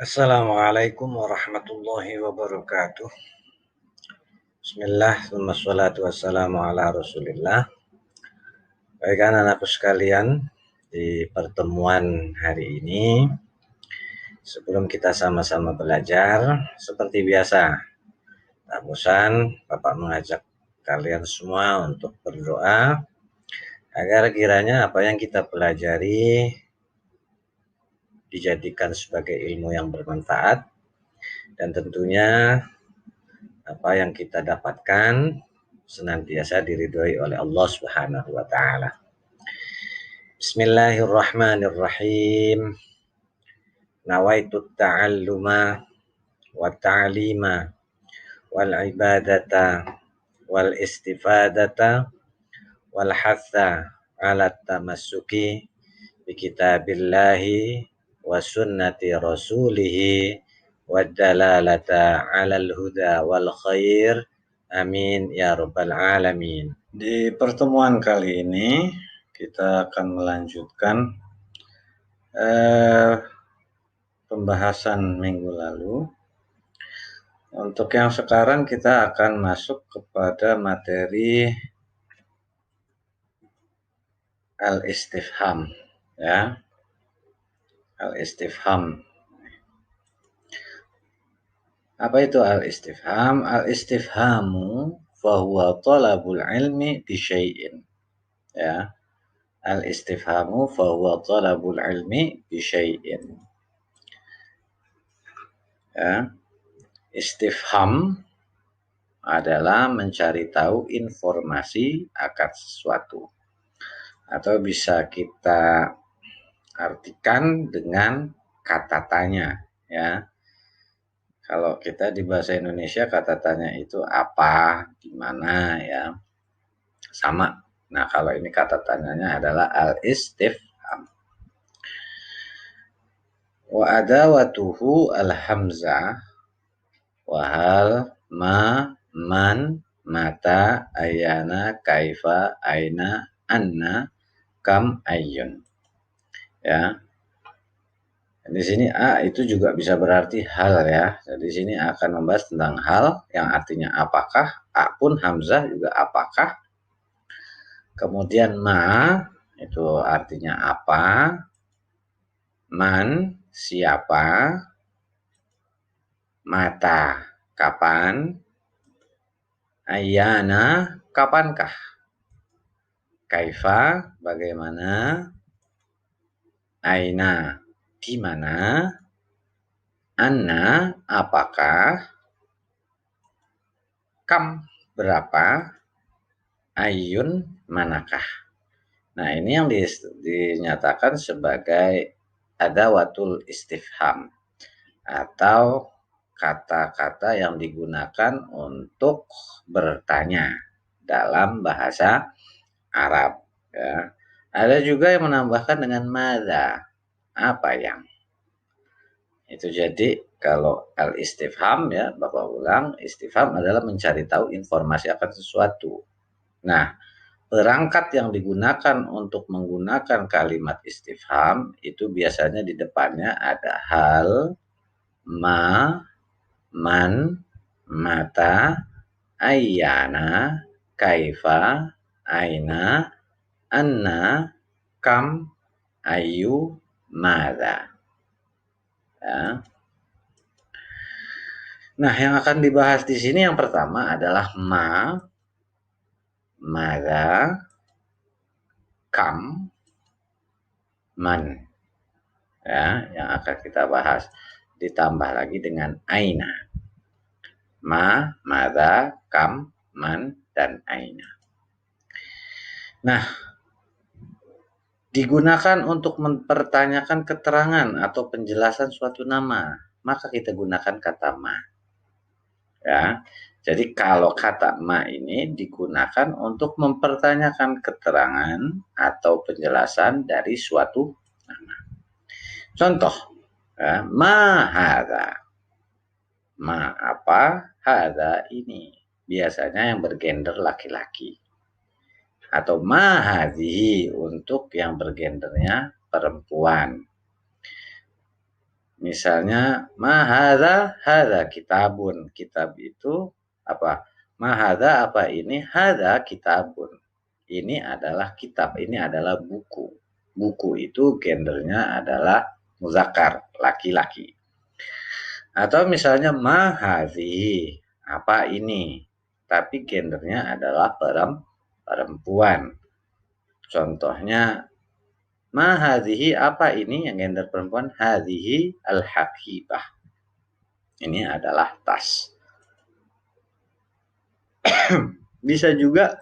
Assalamualaikum warahmatullahi wabarakatuh. Bismillah, wassalatu wassalamu ala rasulillah. Baik anak-anakku sekalian, di pertemuan hari ini, sebelum kita sama-sama belajar, seperti biasa, tak bosan, Bapak mengajak kalian semua untuk berdoa, agar kiranya apa yang kita pelajari dijadikan sebagai ilmu yang bermanfaat, dan tentunya apa yang kita dapatkan senantiasa diridhoi oleh Allah Subhanahu wa taala. Bismillahirrahmanirrahim. Nawaitu ta'alluma wa ta'lima wal ibadata wal istifadata wal hatha ala tamassuki bi kitabillahi wa sunnati rasulihi wad dalalata 'alal huda wal khair. Amin ya rabbal alamin. Di pertemuan kali ini kita akan melanjutkan pembahasan minggu lalu. Untuk yang sekarang kita akan masuk kepada materi al-istifham, ya. Al-istifham. Apa itu al-istifham? Al-istifhamu fahuwa talabul ilmi bi syai'in. Ya. Al-istifhamu fahuwa talabul ilmi bi syai'in. Ya. Istifham adalah mencari tahu informasi akan sesuatu. Atau bisa kita artikan dengan kata tanya, ya. Kalau kita di bahasa Indonesia kata tanya itu apa, di mana, ya. Sama. Nah, kalau ini kata tanyanya adalah al-istifham. Wa adawatuhu al-hamzah wa hal, ma, man, mata, ayana, kaifa, aina, anna, kam, ayyun. Ya. Di sini a itu juga bisa berarti hal, ya. Jadi di sini akan membahas tentang hal yang artinya apakah, a pun hamzah juga apakah. Kemudian ma itu artinya apa, man siapa, mata kapan, ayana kapankah, kaifa bagaimana, aina di mana, anna apakah, kam berapa, ayyun manakah. Nah, ini yang dinyatakan sebagai adawatul istifham atau kata-kata yang digunakan untuk bertanya dalam bahasa Arab, ya. Ada juga yang menambahkan dengan madza, apa yang. Itu jadi kalau al-istifham, ya, Bapak ulang, istifham adalah mencari tahu informasi akan sesuatu. Nah, perangkat yang digunakan untuk menggunakan kalimat istifham itu biasanya di depannya ada hal, ma, man, mata, ayyana, kaifa, aina, anna, kam, ayyu, madza. Ya. Nah, yang akan dibahas di sini yang pertama adalah ma, madza, kam, man. Ya, yang akan kita bahas. Ditambah lagi dengan aina. Ma, madza, kam, man, dan aina. Nah, digunakan untuk mempertanyakan keterangan atau penjelasan suatu nama, maka kita gunakan kata ma. Ya. Jadi kalau kata ma ini digunakan untuk mempertanyakan keterangan atau penjelasan dari suatu nama. Contoh, ya, ma hadza. Ma apa? Hadza ini. Biasanya yang bergender laki-laki. Atau ma hadhihi untuk yang bergendernya perempuan. Misalnya hadza kitabun. Kitab itu apa? Hadza apa ini? Hadza kitabun. Ini adalah kitab, ini adalah buku. Buku itu gendernya adalah muzakkar, laki-laki. Atau misalnya hadhihi, apa ini? Tapi gendernya adalah perempuan. Contohnya hadhihi, apa ini yang gender perempuan? Hadhihi al-haqibah. Ini adalah tas. Bisa juga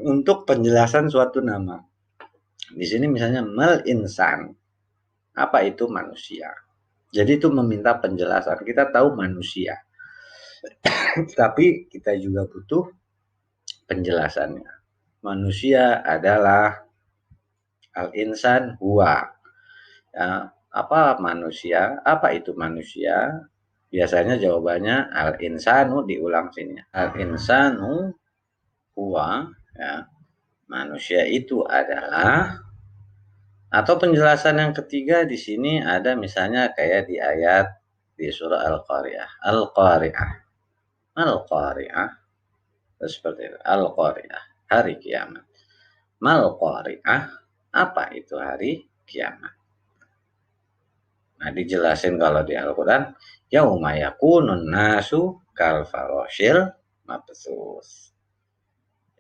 untuk penjelasan suatu nama. Di sini misalnya mal insan. Apa itu manusia? Jadi itu meminta penjelasan. Kita tahu manusia. Tapi kita juga butuh penjelasannya. Manusia adalah al-insan huwa. Ya, apa manusia? Apa itu manusia? Biasanya jawabannya al-insanu, diulang sini. Al-insanu huwa, ya. Manusia itu adalah, atau penjelasan yang ketiga di sini ada misalnya kayak di ayat di surah Al-Qari'ah. Al-Qari'ah. Al-Qari'ah. Seperti itu. Al-Qari'ah. Hari kiamat. Mal-Qari'ah. Apa itu hari kiamat? Nah, dijelasin kalau di Al-Quran, yauma yakunun nasu kal faroshil mabthus.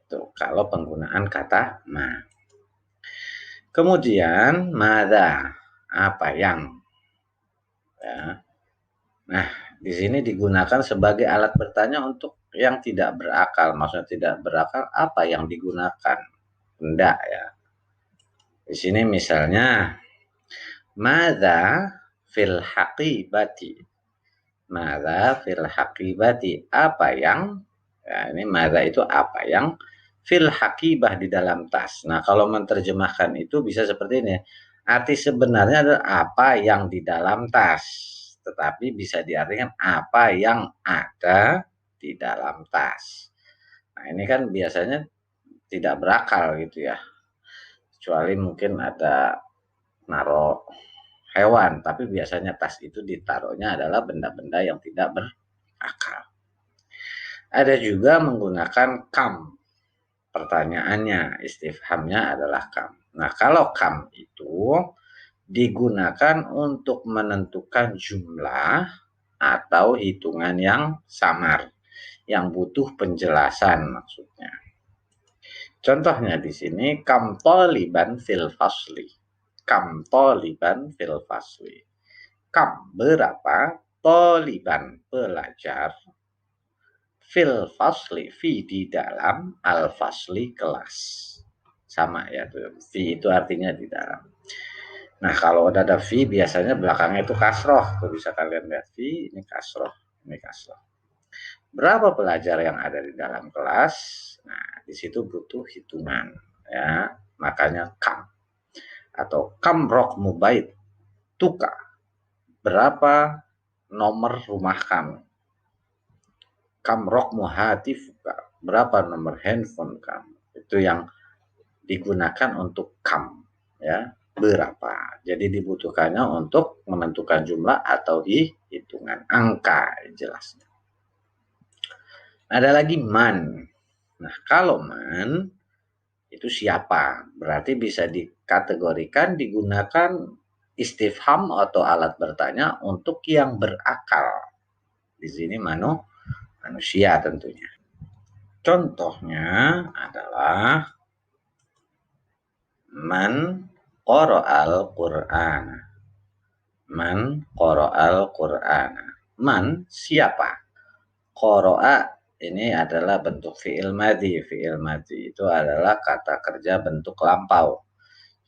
Itu kalau penggunaan kata ma. Kemudian madza, apa yang. Ya. Nah, di sini digunakan sebagai alat bertanya untuk yang tidak berakal. Maksudnya tidak berakal, apa yang digunakan? Benda, ya. Di sini misalnya madza fil haqibati. Madza fil haqibati, apa yang, ya, ini madza itu apa yang, fil haqibah di dalam tas. Nah, kalau menerjemahkan itu bisa seperti ini. Arti sebenarnya adalah apa yang di dalam tas, tetapi bisa diartikan apa yang ada di dalam tas. Nah, ini kan biasanya tidak berakal gitu ya. Kecuali mungkin ada naruh hewan, tapi biasanya tas itu ditaruhnya adalah benda-benda yang tidak berakal. Ada juga menggunakan kam. Pertanyaannya, istifhamnya adalah kam. Nah, kalau kam itu digunakan untuk menentukan jumlah atau hitungan yang samar, yang butuh penjelasan maksudnya. Contohnya di sini, kam taliban fil fasli. Kam taliban fil fasli. Kam berapa, taliban pelajar, fil fasli fi di dalam, al fasli kelas. Sama ya tuh. Fi itu artinya di dalam. Nah, kalau udah ada fi biasanya belakangnya itu kasroh. Tuh bisa kalian lihat, fi ini kasroh, ini kasroh. Berapa pelajar yang ada di dalam kelas? Nah, di situ butuh hitungan ya. Makanya kam. Atau kam rokmu bait tuka. Berapa nomor rumah kamu? Kam rokmu hatifuka. Berapa nomor handphone kamu? Itu yang digunakan untuk kam ya. Berapa? Jadi dibutuhkannya untuk menentukan jumlah atau hitungan angka jelasnya. Ada lagi man. Nah, kalau man itu siapa? Berarti bisa dikategorikan digunakan istifham atau alat bertanya untuk yang berakal. Di sini manusia tentunya. Contohnya adalah man qara'al Qur'ana. Man qara'al Qur'ana. Man siapa? Qara'a ini adalah bentuk fi'il madhi. Fi'il madhi itu adalah kata kerja bentuk lampau.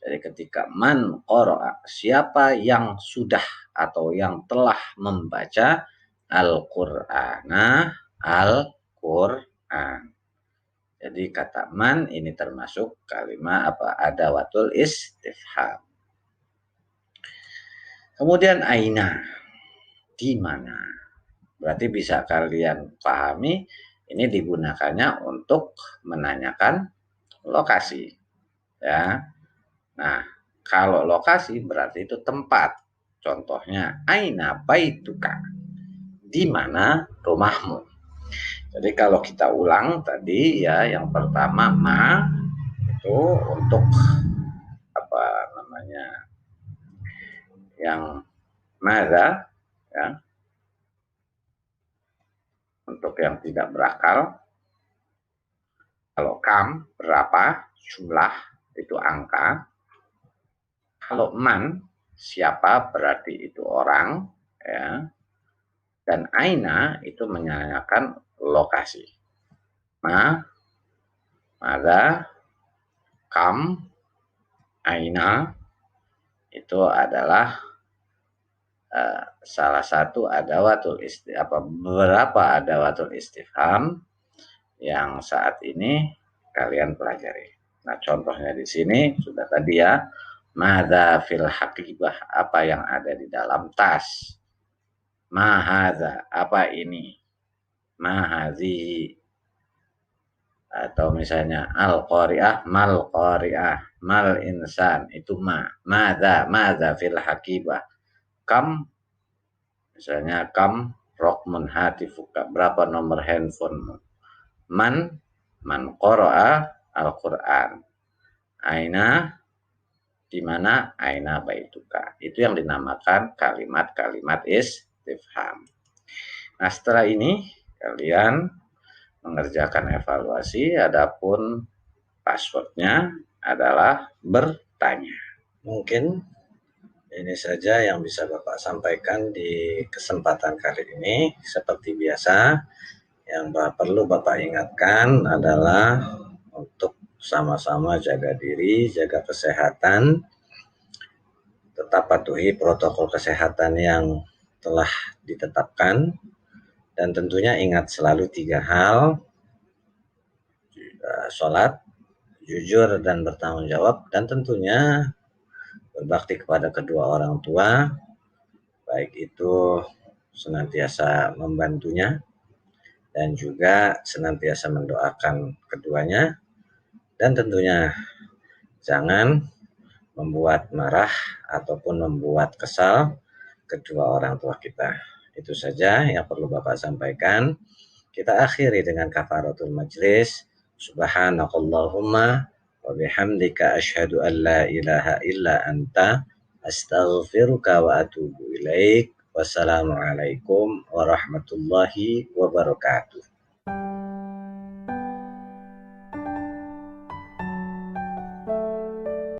Jadi ketika man qara'a, siapa yang sudah atau yang telah membaca Al-Qur'ana, Al-Qur'an. Jadi kata man ini termasuk kalimat adawatul istifham. Kemudian aina, di mana. Berarti bisa kalian pahami ini digunakannya untuk menanyakan lokasi. Ya. Nah, kalau lokasi berarti itu tempat. Contohnya, aina baituka, di mana rumahmu. Jadi kalau kita ulang tadi ya, yang pertama ma itu untuk apa namanya, yang madza ya, untuk yang tidak berakal. Kalau kam berapa, jumlah itu angka. Kalau man siapa berarti itu orang ya. Dan aina itu menanyakan lokasi. Ma, madza, kam, aina itu adalah salah satu adawatul beberapa adawatul istifham yang saat ini kalian pelajari. Nah, contohnya di sini sudah tadi ya, madza fil haqibah, apa yang ada di dalam tas. Ma hadza, apa ini. Ma hazihi, atau misalnya al qari'ah, mal qari'ah, mal insan, itu ma. Madza fil haqibah. Kam, misalnya kam rokmun hatifuka, berapa nomor handphonemu. Man qara'a al-Qur'an. Aina, di mana, aina baituka. Itu yang dinamakan kalimat-kalimat istifham. Nah, setelah ini kalian mengerjakan evaluasi, adapun passwordnya adalah bertanya. Mungkin ini saja yang bisa Bapak sampaikan di kesempatan kali ini. Seperti biasa, yang perlu Bapak ingatkan adalah untuk sama-sama jaga diri, jaga kesehatan, tetap patuhi protokol kesehatan yang telah ditetapkan, dan tentunya ingat selalu 3 hal: sholat, jujur dan bertanggung jawab, dan tentunya berbakti kepada kedua orang tua, baik itu senantiasa membantunya dan juga senantiasa mendoakan keduanya, dan tentunya jangan membuat marah ataupun membuat kesal kedua orang tua kita. Itu saja yang perlu Bapak sampaikan. Kita akhiri dengan kafaratul majlis. Subhanakallahumma wa bihamdika asyhadu an la ilaha illa anta astaghfiruka wa atubu ilaik. Wassalamualaikum warahmatullahi wabarakatuh.